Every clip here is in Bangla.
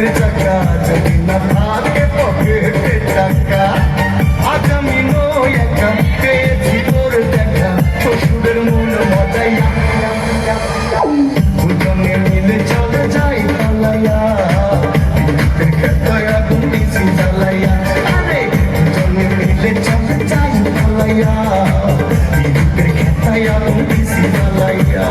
প্রেমের চাকা যদি না থাকে পকেটে টাকা আজ আমি নই একা পেয়েছি তোর দেখা শ্বশুরের মন মজাইয়া দুজনে মিলে চলে যাই পালাইয়া খেতায় আগুন দিছি জ্বালাইয়া আরে দুজনে মিলে চলে যাই পালাইয়া খেতায় আগুন দিছি জ্বালাইয়া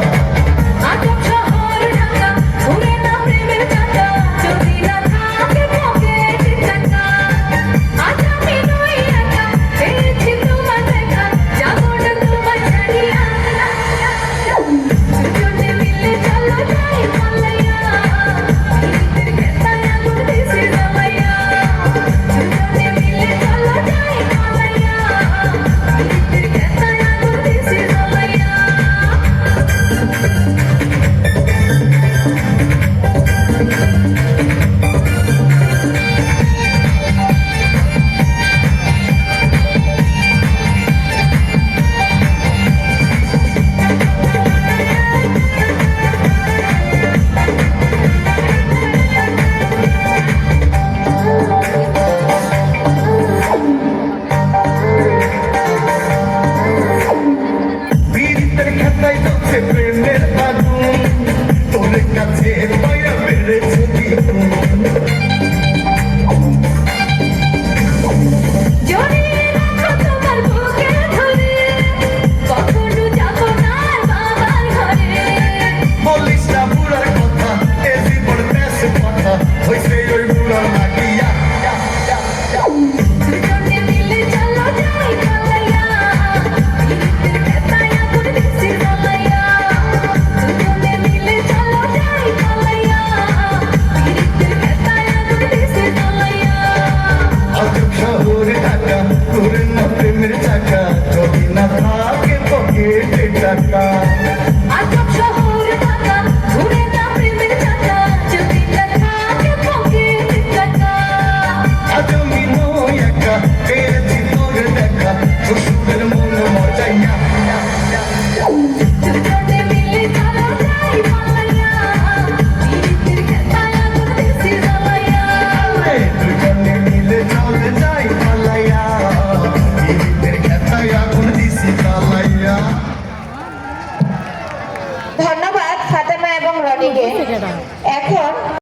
প্রেমের আগুন তোর কাছে পায়া বেড়েছে বলিস না বুড়ার কথা এ জীবন বেশ কথা হইছে ওই বুড়ার লাগিয়া প্রেমের চাকা যদি না থাকে পকেটে টাকা আজ আমি নই একা পেয়েছি তোর দেখা শ্বশুরের মন মজাইয়া দুজনে মিলে চলে যাই পালাইয়া ধন্যবাদ ফাতেমা এবং রনিকে। এখন